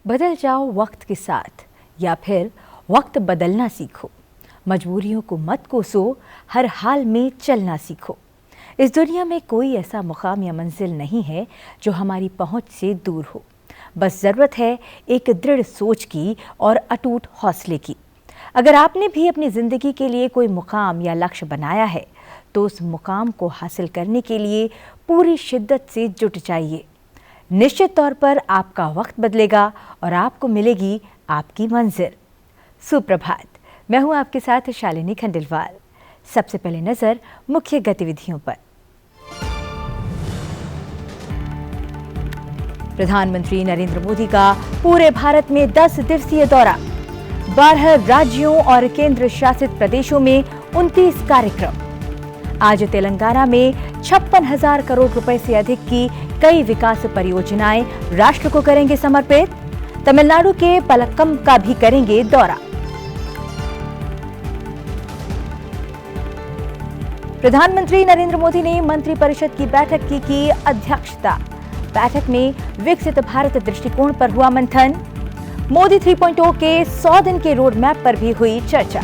बदल जाओ वक्त के साथ या फिर वक्त बदलना सीखो। मजबूरियों को मत कोसो, हर हाल में चलना सीखो। इस दुनिया में कोई ऐसा मुकाम या मंजिल नहीं है जो हमारी पहुंच से दूर हो। बस ज़रूरत है एक दृढ़ सोच की और अटूट हौसले की। अगर आपने भी अपनी ज़िंदगी के लिए कोई मुकाम या लक्ष्य बनाया है तो उस मुकाम को हासिल करने के लिए पूरी शिद्दत से जुट जाइए। निश्चित तौर पर आपका वक्त बदलेगा और आपको मिलेगी आपकी मंजिल। सुप्रभात, मैं हूं आपके साथ शालिनी खंडेलवाल। सबसे पहले नजर मुख्य गतिविधियों पर। प्रधानमंत्री नरेंद्र मोदी का पूरे भारत में 10 दिवसीय दौरा, 12 राज्यों और केंद्र शासित प्रदेशों में 29 कार्यक्रम। आज तेलंगाना में 56,000 करोड़ रुपए से अधिक की कई विकास परियोजनाएं राष्ट्र को करेंगे समर्पित। तमिलनाडु के पलक्कम का भी करेंगे दौरा। प्रधानमंत्री नरेंद्र मोदी ने मंत्रिपरिषद की बैठक की अध्यक्षता। बैठक में विकसित भारत दृष्टिकोण पर हुआ मंथन। मोदी 3.0 के 100 दिन के रोड मैप पर भी हुई चर्चा।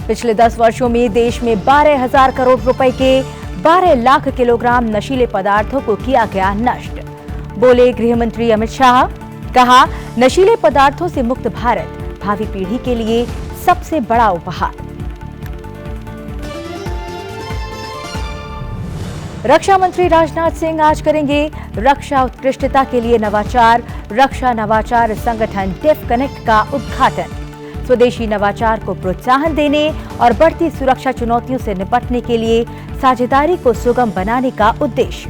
पिछले 10 वर्षों में देश में 12,000 करोड़ रुपए के 12 लाख किलोग्राम नशीले पदार्थों को किया गया नष्ट, बोले गृह मंत्री अमित शाह। कहा, नशीले पदार्थों से मुक्त भारत भावी पीढ़ी के लिए सबसे बड़ा उपहार। रक्षा मंत्री राजनाथ सिंह आज करेंगे रक्षा उत्कृष्टता के लिए नवाचार रक्षा नवाचार संगठन डिफ कनेक्ट का उद्घाटन। स्वदेशी नवाचार को प्रोत्साहन देने और बढ़ती सुरक्षा चुनौतियों से निपटने के लिए साझेदारी को सुगम बनाने का उद्देश्य।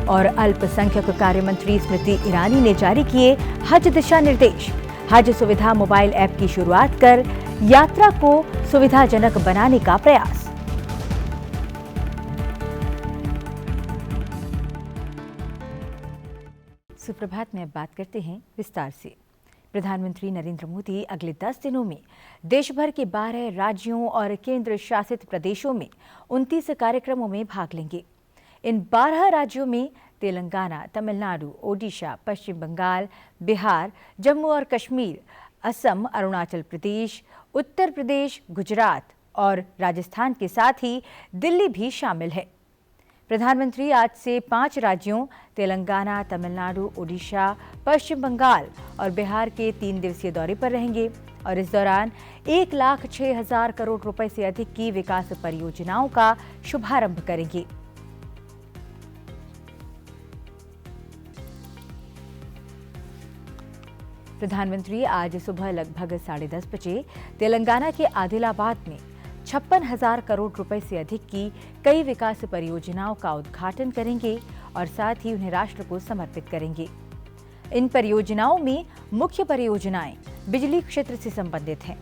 और अल्पसंख्यक कार्य मंत्री स्मृति ईरानी ने जारी किए हज दिशा निर्देश। हज सुविधा मोबाइल ऐप की शुरुआत कर यात्रा को सुविधाजनक बनाने का प्रयास। सुप्रभात में अब बात करते हैं विस्तार से। प्रधानमंत्री नरेंद्र मोदी अगले 10 दिनों में देश भर के 12 राज्यों और केंद्र शासित प्रदेशों में 29 कार्यक्रमों में भाग लेंगे। इन 12 राज्यों में तेलंगाना, तमिलनाडु, ओडिशा, पश्चिम बंगाल, बिहार, जम्मू और कश्मीर, असम, अरुणाचल प्रदेश, उत्तर प्रदेश, गुजरात और राजस्थान के साथ ही दिल्ली भी शामिल है। प्रधानमंत्री आज से 5 राज्यों तेलंगाना, तमिलनाडु, ओडिशा, पश्चिम बंगाल और बिहार के 3 दिवसीय दौरे पर रहेंगे और इस दौरान 1,06,000 करोड़ रुपए से अधिक की विकास परियोजनाओं का शुभारंभ करेंगे। प्रधानमंत्री आज सुबह लगभग 10:30 बजे तेलंगाना के आदिलाबाद में 56,000 करोड़ रुपए से अधिक की कई विकास परियोजनाओं का उद्घाटन करेंगे और साथ ही उन्हें राष्ट्र को समर्पित करेंगे। इन परियोजनाओं में मुख्य परियोजनाएं बिजली क्षेत्र से संबंधित हैं।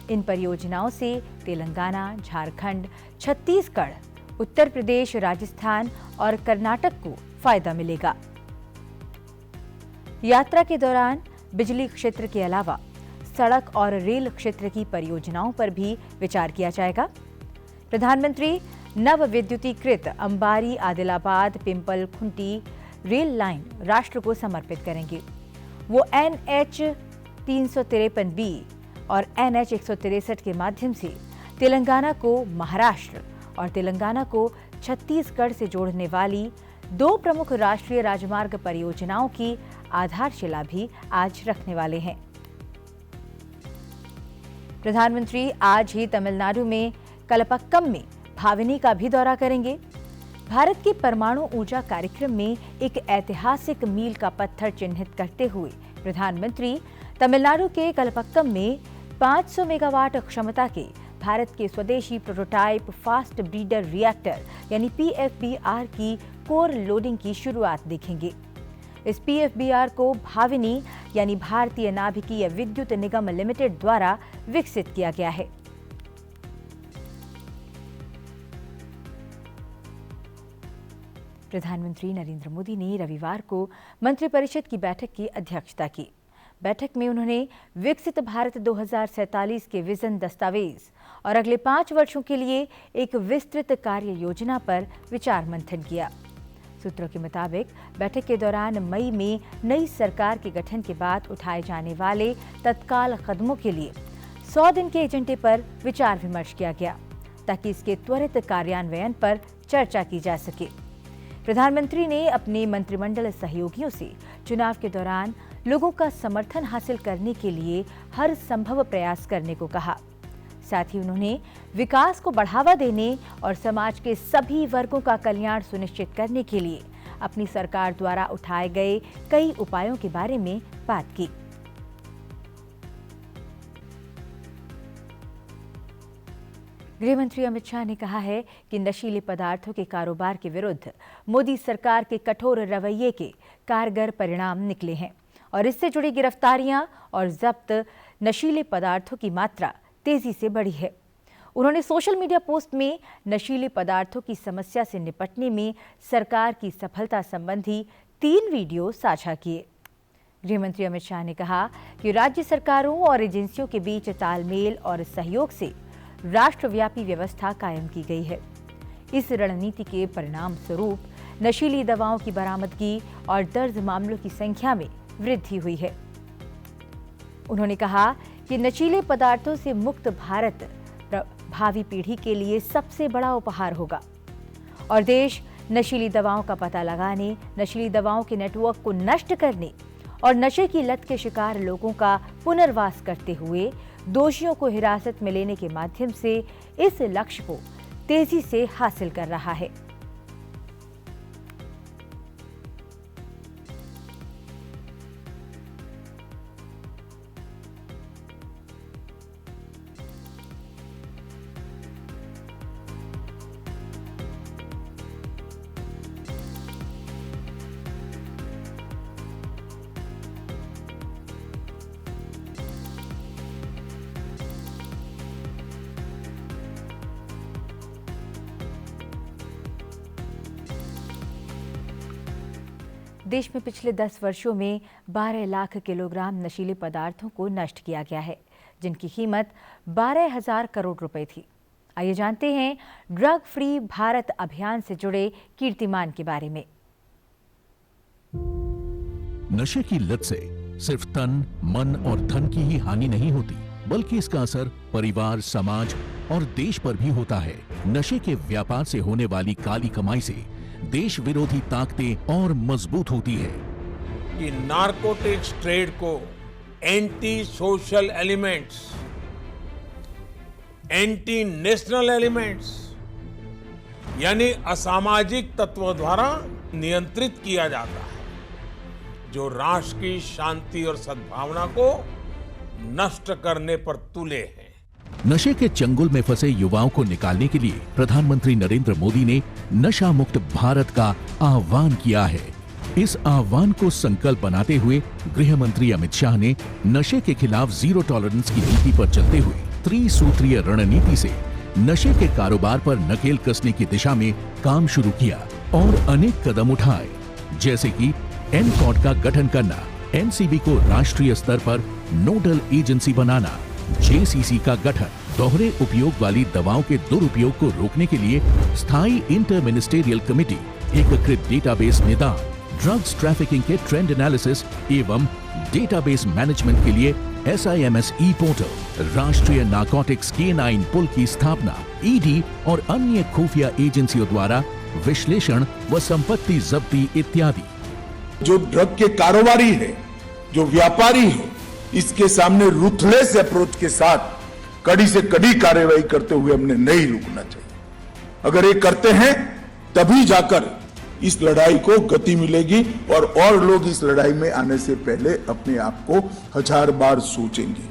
इन परियोजनाओं से तेलंगाना, झारखंड, छत्तीसगढ़, उत्तर प्रदेश, राजस्थान और कर्नाटक को फायदा मिलेगा। यात्रा के दौरान बिजली क्षेत्र के अलावा सड़क और रेल क्षेत्र की परियोजनाओं पर भी विचार किया जाएगा। प्रधानमंत्री नव विद्युतीकृत अंबारी आदिलाबाद पिंपल खुंटी रेल लाइन राष्ट्र को समर्पित करेंगे। वो NH 353B और NH 163 के माध्यम से तेलंगाना को महाराष्ट्र और तेलंगाना को छत्तीसगढ़ से जोड़ने वाली 2 प्रमुख राष्ट्रीय राजमार्ग परियोजनाओं की आधारशिला भी आज रखने वाले हैं। प्रधानमंत्री आज ही तमिलनाडु में कलपक्कम में भाविनी का भी दौरा करेंगे। भारत के परमाणु ऊर्जा कार्यक्रम में एक ऐतिहासिक मील का पत्थर चिन्हित करते हुए प्रधानमंत्री तमिलनाडु के कलपक्कम में 500 मेगावाट क्षमता के भारत के स्वदेशी प्रोटोटाइप फास्ट ब्रीडर रिएक्टर यानी PFBR की कोर लोडिंग की शुरुआत देखेंगे। इस PFBR को भाविनी यानी भारतीय नाभिकीय विद्युत निगम लिमिटेड द्वारा विकसित किया गया है। प्रधानमंत्री नरेंद्र मोदी ने रविवार को मंत्रिपरिषद की बैठक की अध्यक्षता की। बैठक में उन्होंने विकसित भारत 2047 के विजन दस्तावेज और अगले 5 वर्षों के लिए एक विस्तृत कार्य योजना पर विचार मंथन किया। सूत्रों के मुताबिक बैठक के दौरान मई में नई सरकार के गठन के बाद उठाए जाने वाले तत्काल कदमों के लिए 100 दिन के एजेंडे पर विचार विमर्श किया गया, ताकि इसके त्वरित कार्यान्वयन पर चर्चा की जा सके। प्रधानमंत्री ने अपने मंत्रिमंडल सहयोगियों से चुनाव के दौरान लोगों का समर्थन हासिल करने के लिए हर संभव प्रयास करने को कहा। साथ ही उन्होंने विकास को बढ़ावा देने और समाज के सभी वर्गों का कल्याण सुनिश्चित करने के लिए अपनी सरकार द्वारा उठाए गए कई उपायों के बारे में बात की। गृह मंत्री अमित शाह ने कहा है कि नशीले पदार्थों के कारोबार के विरुद्ध मोदी सरकार के कठोर रवैये के कारगर परिणाम निकले हैं और इससे जुड़ी गिरफ्तारियां और जब्त नशीले पदार्थों की मात्रा तेजी से बढ़ी है। उन्होंने सोशल मीडिया पोस्ट में नशीले पदार्थों की समस्या से निपटने में सरकार की सफलता संबंधी 3 वीडियो साझा किए। गृह मंत्री अमित शाह ने कहा कि राज्य सरकारों और एजेंसियों के बीच तालमेल और सहयोग से राष्ट्रव्यापी व्यवस्था कायम की गई है। इस रणनीति के परिणाम स्वरूप नशीली दवाओं की बरामदगी और दर्ज मामलों की संख्या में वृद्धि हुई है। उन्होंने कहा कि नशीले पदार्थों से मुक्त भारत भावी पीढ़ी के लिए सबसे बड़ा उपहार होगा और देश नशीली दवाओं का पता लगाने, नशीली दवाओं के नेटवर्क को नष्ट करने और नशे की लत के शिकार लोगों का पुनर्वास करते हुए दोषियों को हिरासत में लेने के माध्यम से इस लक्ष्य को तेजी से हासिल कर रहा है। देश में पिछले 10 वर्षों में 12 लाख किलोग्राम नशीले पदार्थों को नष्ट किया गया है, जिनकी कीमत 12,000 करोड़ रुपए थी। आइए जानते हैं ड्रग फ्री भारत अभियान से जुड़े कीर्तिमान के बारे में। नशे की लत से सिर्फ तन, मन और धन की ही हानि नहीं होती, बल्कि इसका असर परिवार, समाज और देश पर भी होता है। नशे के व्यापार से होने वाली काली कमाई से देश विरोधी ताकतें और मजबूत होती है। कि नारकोटिक्स ट्रेड को anti social elements, anti national elements यानी असामाजिक तत्वों द्वारा नियंत्रित किया जाता है, जो राष्ट्र की शांति और सद्भावना को नष्ट करने पर तुले हैं। नशे के चंगुल में फंसे युवाओं को निकालने के लिए प्रधानमंत्री नरेंद्र मोदी ने नशा मुक्त भारत का आह्वान किया है। इस आह्वान को संकल्प बनाते हुए गृह मंत्री अमित शाह ने नशे के खिलाफ जीरो टॉलरेंस की नीति पर चलते हुए त्रिसूत्रीय रणनीति से नशे के कारोबार पर नकेल कसने की दिशा में काम शुरू किया और अनेक कदम उठाए, जैसे कि एनकॉड का गठन करना, एनसीबी को राष्ट्रीय स्तर पर नोडल एजेंसी बनाना, जेसीसी का गठन, दोहरे उपयोग वाली दवाओं के दुरुपयोग को रोकने के लिए स्थायी इंटर मिनिस्टेरियल कमेटी, एकीकृत डेटाबेस निदान, ड्रग्स ट्रैफिकिंग के ट्रेंड एनालिसिस एवं डेटाबेस मैनेजमेंट के लिए SIMS पोर्टल, राष्ट्रीय नारकोटिक्स K9 पुल की स्थापना, ईडी और अन्य खुफिया एजेंसियों द्वारा विश्लेषण व संपत्ति जब्ती इत्यादि। जो ड्रग के कारोबारी है, जो व्यापारी है, इसके सामने रूथलेस अप्रोच के साथ कड़ी से कड़ी कार्रवाई करते हुए हमने नहीं रुकना चाहिए। अगर ये करते हैं तभी जाकर इस लड़ाई को गति मिलेगी और लोग इस लड़ाई में आने से पहले अपने आप को 1000 बार सोचेंगे।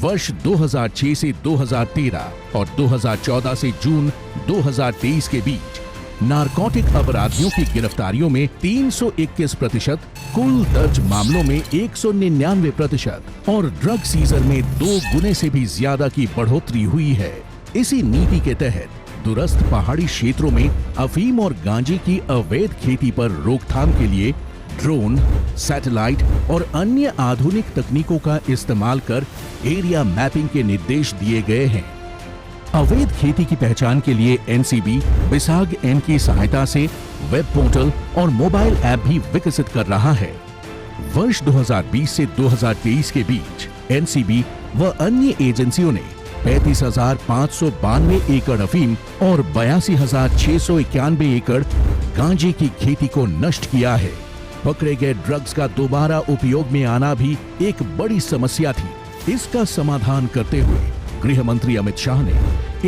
वर्ष 2006 से 2013 और 2014 से जून 2023 के बीच नारकोटिक अपराधियों की गिरफ्तारियों में 321%, कुल दर्ज मामलों में 199% और ड्रग सीजन में 2 गुने से भी ज्यादा की बढ़ोतरी हुई है। इसी नीति के तहत दूरस्थ पहाड़ी क्षेत्रों में अफीम और गांजे की अवैध खेती पर रोकथाम के लिए ड्रोन, सैटेलाइट और अन्य आधुनिक तकनीकों का इस्तेमाल कर एरिया मैपिंग के निर्देश दिए गए हैं। अवैध खेती की पहचान के लिए एनसीबी बिसाग एन की सहायता से वेब पोर्टल और मोबाइल ऐप भी विकसित कर रहा है। वर्ष 2020 से 2023 के बीच एनसीबी व अन्य एजेंसियों ने 35,592 एकड़ अफीम और 82,691 एकड़ गांजे की खेती को नष्ट किया है। पकड़े गए ड्रग्स का दोबारा उपयोग में आना भी एक बड़ी समस्या थी। इसका समाधान करते हुए गृह मंत्री अमित शाह ने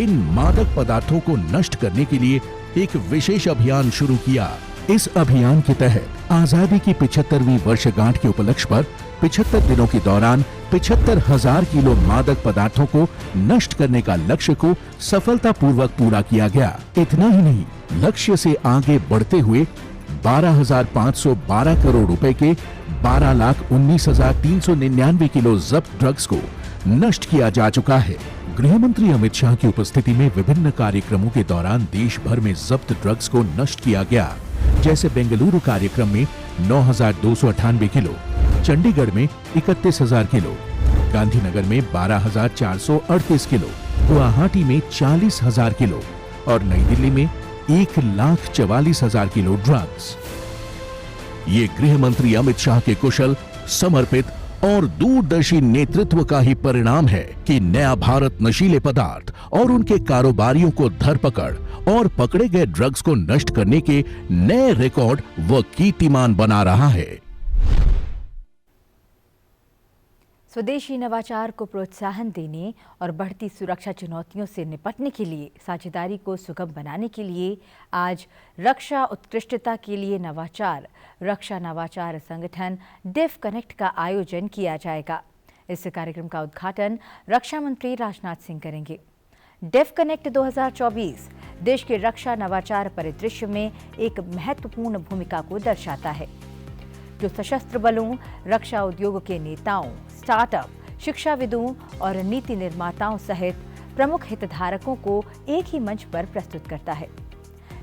इन मादक पदार्थों को नष्ट करने के लिए एक विशेष अभियान शुरू किया। इस अभियान के तहत आजादी की 75वीं वर्षगांठ के उपलक्ष्य पर 75 दिनों के दौरान 75,000 किलो मादक पदार्थों को नष्ट करने का लक्ष्य को सफलतापूर्वक पूरा किया गया। इतना ही नहीं, लक्ष्य से आगे बढ़ते हुए 12,512 करोड़ रुपए के 12,19,399 किलो जब्त ड्रग्स को नष्ट किया जा चुका है। गृह मंत्री अमित शाह की उपस्थिति में विभिन्न कार्यक्रमों के दौरान देश भर में जब्त ड्रग्स को नष्ट किया गया। जैसे बेंगलुरु कार्यक्रम में 9,298 किलो, चंडीगढ़ में 31,000 किलो, गांधीनगर में 12,438 किलो, गुवाहाटी में 40,000 किलो और नई दिल्ली में 1,44,000 किलो ड्रग्स। ये गृह मंत्री अमित शाह के कुशल, समर्पित और दूरदर्शी नेतृत्व का ही परिणाम है कि नया भारत नशीले पदार्थ और उनके कारोबारियों को धरपकड़ और पकड़े गए ड्रग्स को नष्ट करने के नए रिकॉर्ड व कीर्तिमान बना रहा है। स्वदेशी नवाचार को प्रोत्साहन देने और बढ़ती सुरक्षा चुनौतियों से निपटने के लिए साझेदारी को सुगम बनाने के लिए आज रक्षा उत्कृष्टता के लिए नवाचार रक्षा नवाचार संगठन डिफ कनेक्ट का आयोजन किया जाएगा। इस कार्यक्रम का उद्घाटन रक्षा मंत्री राजनाथ सिंह करेंगे। डिफ कनेक्ट 2024 देश के रक्षा नवाचार परिदृश्य में एक महत्वपूर्ण भूमिका को दर्शाता है, जो सशस्त्र बलों, रक्षा उद्योग के नेताओं, स्टार्टअप, शिक्षाविदों और नीति निर्माताओं सहित प्रमुख हितधारकों को एक ही मंच पर प्रस्तुत करता है।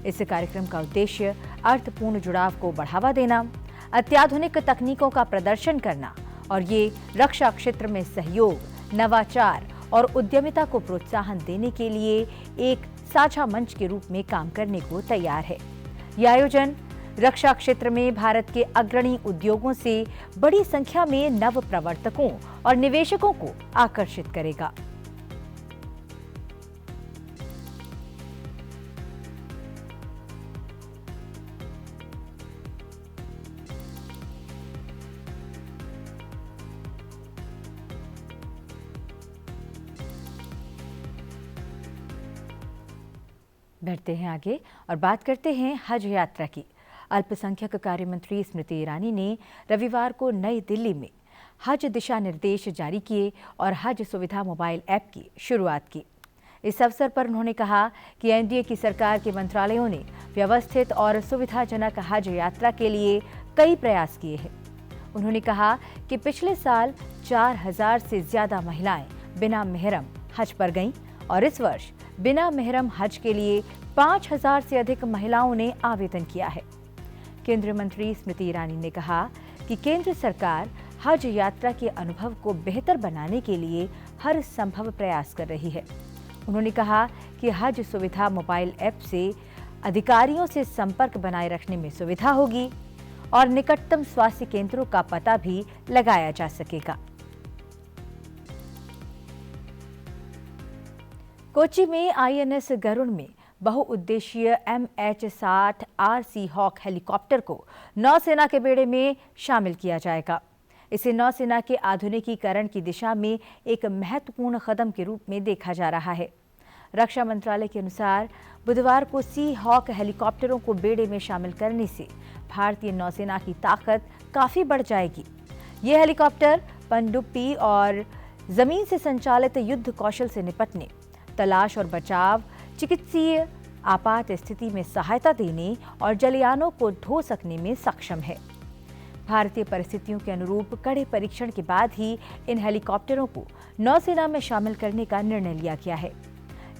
इस कार्यक्रम का उद्देश्य अर्थपूर्ण जुड़ाव को बढ़ावा देना, अत्याधुनिक तकनीकों का प्रदर्शन करना और ये रक्षा क्षेत्र में सहयोग, नवाचार और उद्यमिता को प्रोत्साहन देने के लिए एक साझा मंच के रूप में काम करने को तैयार है। यह आयोजन रक्षा क्षेत्र में भारत के अग्रणी उद्योगों से बड़ी संख्या में नव प्रवर्तकों और निवेशकों को आकर्षित करेगा। बढ़ते हैं आगे और बात करते हैं हज यात्रा की। अल्पसंख्यक कार्य मंत्री स्मृति ईरानी ने रविवार को नई दिल्ली में हज दिशा निर्देश जारी किए और हज सुविधा मोबाइल ऐप की शुरुआत की। इस अवसर पर उन्होंने कहा कि एनडीए की सरकार के मंत्रालयों ने व्यवस्थित और सुविधाजनक हज यात्रा के लिए कई प्रयास किए हैं। उन्होंने कहा कि पिछले साल 4,000 से ज्यादा महिलाएं बिना मेहरम हज पर गईं और इस वर्ष बिना मेहरम हज के लिए 5,000 से अधिक महिलाओं ने आवेदन किया है। केंद्रीय मंत्री स्मृति ईरानी ने कहा कि केंद्र सरकार हज यात्रा के अनुभव को बेहतर बनाने के लिए हर संभव प्रयास कर रही है। उन्होंने कहा कि हज सुविधा मोबाइल ऐप से अधिकारियों से संपर्क बनाए रखने में सुविधा होगी और निकटतम स्वास्थ्य केंद्रों का पता भी लगाया जा सकेगा। कोच्चि में आईएनएस गरुड़ में बहुउद्देशीय MH-60 RC हॉक हेलीकॉप्टर को नौसेना के बेड़े में शामिल किया जाएगा। इसे नौसेना के आधुनिकीकरण की दिशा में एक महत्वपूर्ण कदम के रूप में देखा जा रहा है। रक्षा मंत्रालय के अनुसार बुधवार को सी हॉक हेलीकॉप्टरों को बेड़े में शामिल करने से भारतीय नौसेना की ताकत काफी बढ़ जाएगी। ये हेलीकॉप्टर पनडुब्बी और जमीन से संचालित युद्ध कौशल से निपटने, तलाश और बचाव, चिकित्सीय आपात स्थिति में सहायता देने और जलयानों को ढो सकने में सक्षम है। भारतीय परिस्थितियों के अनुरूप कड़े परीक्षण के बाद ही इन हेलीकॉप्टरों को नौसेना में शामिल करने का निर्णय लिया गया है।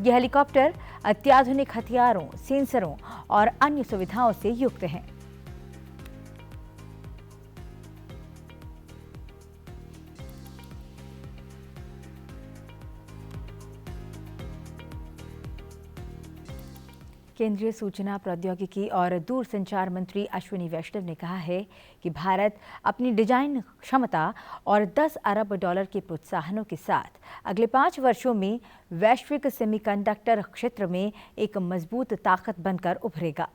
यह हेलीकॉप्टर अत्याधुनिक हथियारों, सेंसरों और अन्य सुविधाओं से युक्त हैं। केंद्रीय सूचना प्रौद्योगिकी और दूरसंचार मंत्री अश्विनी वैष्णव ने कहा है कि भारत अपनी डिजाइन क्षमता और 10 अरब डॉलर के प्रोत्साहनों के साथ अगले 5 वर्षों में वैश्विक सेमीकंडक्टर क्षेत्र में एक मजबूत ताकत बनकर उभरेगा।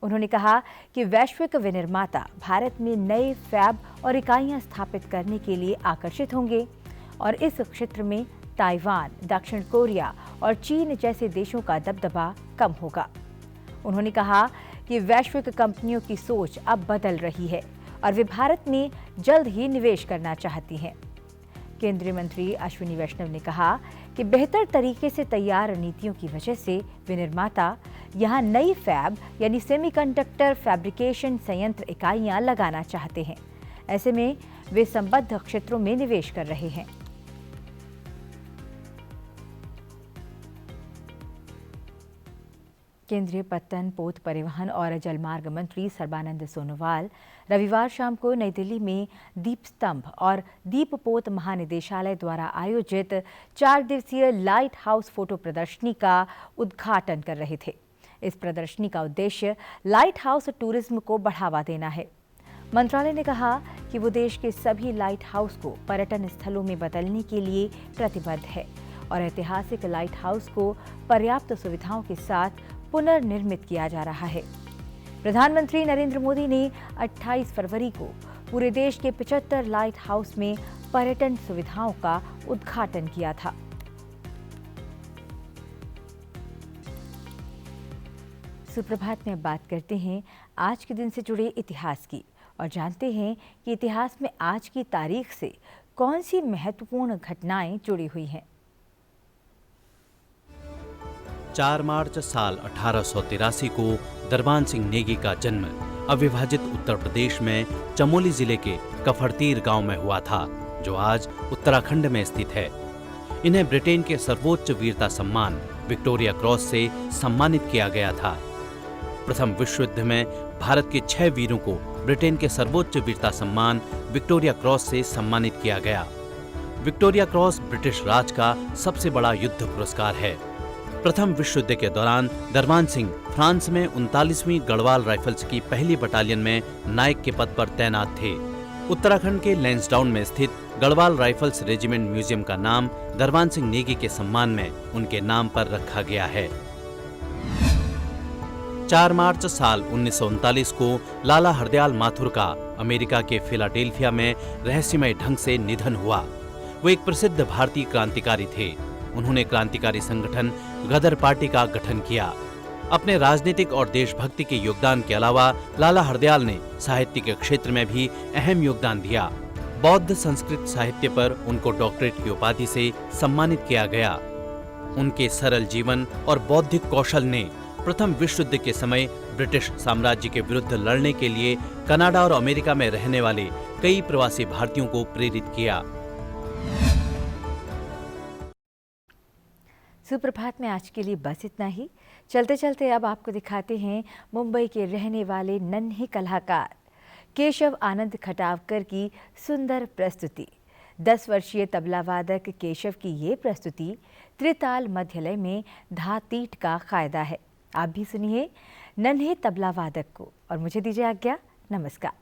उन्होंने कहा कि वैश्विक विनिर्माता भारत में नए फैब और इकाइयां स्थापित करने के लिए आकर्षित होंगे और इस क्षेत्र में ताइवान, दक्षिण कोरिया और चीन जैसे देशों का दबदबा कम होगा। उन्होंने कहा कि वैश्विक कंपनियों की सोच अब बदल रही है और वे भारत में जल्द ही निवेश करना चाहती हैं। केंद्रीय मंत्री अश्विनी वैष्णव ने कहा कि बेहतर तरीके से तैयार नीतियों की वजह से विनिर्माता यहां नई फैब यानी सेमीकंडक्टर फैब्रिकेशन संयंत्र इकाइयां लगाना चाहते हैं। ऐसे में वे संबद्ध क्षेत्रों में निवेश कर रहे हैं। केंद्रीय पत्तन, पोत परिवहन और जलमार्ग मंत्री सर्बानंद सोनोवाल रविवार शाम को नई दिल्ली में दीप स्तंभ और दीपपोत महानिदेशालय द्वारा आयोजित 4 दिवसीय लाइट हाउस फोटो प्रदर्शनी का उद्घाटन कर रहे थे। इस प्रदर्शनी का उद्देश्य लाइट हाउस टूरिज्म को बढ़ावा देना है। मंत्रालय ने कहा कि वो देश के सभी लाइट हाउस को पर्यटन स्थलों में बदलने के लिए प्रतिबद्ध है और ऐतिहासिक लाइट हाउस को पर्याप्त सुविधाओं के साथ पुनर्निर्मित किया जा रहा है। प्रधानमंत्री नरेंद्र मोदी ने 28 फरवरी को पूरे देश के 75 लाइट हाउस में पर्यटन सुविधाओं का उद्घाटन किया था। सुप्रभात में बात करते हैं आज के दिन से जुड़े इतिहास की और जानते हैं कि इतिहास में आज की तारीख से कौन सी महत्वपूर्ण घटनाएं जुड़ी हुई हैं। 4 मार्च साल 1883 को दरबान सिंह नेगी का जन्म अविभाजित उत्तर प्रदेश में चमोली जिले के कफरतीर गांव में हुआ था, जो आज उत्तराखंड में स्थित है। इन्हें ब्रिटेन के सर्वोच्च वीरता सम्मान विक्टोरिया क्रॉस से सम्मानित किया गया था। प्रथम विश्व युद्ध में भारत के 6 वीरों को ब्रिटेन के सर्वोच्च वीरता सम्मान विक्टोरिया क्रॉस से सम्मानित किया गया। विक्टोरिया क्रॉस ब्रिटिश राज का सबसे बड़ा युद्ध पुरस्कार है। प्रथम विश्व युद्ध के दौरान दरबान सिंह फ्रांस में 39वीं गढ़वाल राइफल्स की पहली बटालियन में नायक के पद पर तैनात थे। उत्तराखंड के लैंसडाउन में स्थित गढ़वाल राइफल्स रेजिमेंट म्यूजियम का नाम दरबान सिंह नेगी के सम्मान में उनके नाम पर रखा गया है। 4 मार्च साल 1939 को लाला हरदयाल माथुर का अमेरिका के फिलाडेल्फिया में रहस्यमय ढंग से निधन हुआ। वो एक प्रसिद्ध भारतीय क्रांतिकारी थे। उन्होंने क्रांतिकारी संगठन गदर पार्टी का गठन किया। अपने राजनीतिक और देशभक्ति के योगदान के अलावा लाला हरदयाल ने साहित्य के क्षेत्र में भी अहम योगदान दिया। बौद्ध संस्कृत साहित्य पर उनको डॉक्टरेट की उपाधि से सम्मानित किया गया। उनके सरल जीवन और बौद्धिक कौशल ने प्रथम विश्व युद्ध के समय ब्रिटिश साम्राज्य के विरुद्ध लड़ने के लिए कनाडा और अमेरिका में रहने वाले कई प्रवासी भारतीयों को प्रेरित किया। सुप्रभात में आज के लिए बस इतना ही। चलते चलते अब आपको दिखाते हैं मुंबई के रहने वाले नन्हे कलाकार केशव आनंद खटावकर की सुंदर प्रस्तुति। 10 वर्षीय तबला वादक केशव की ये प्रस्तुति त्रिताल मध्यलय में धातीट का कायदा है। आप भी सुनिए नन्हे तबला वादक को और मुझे दीजिए आज्ञा। नमस्कार।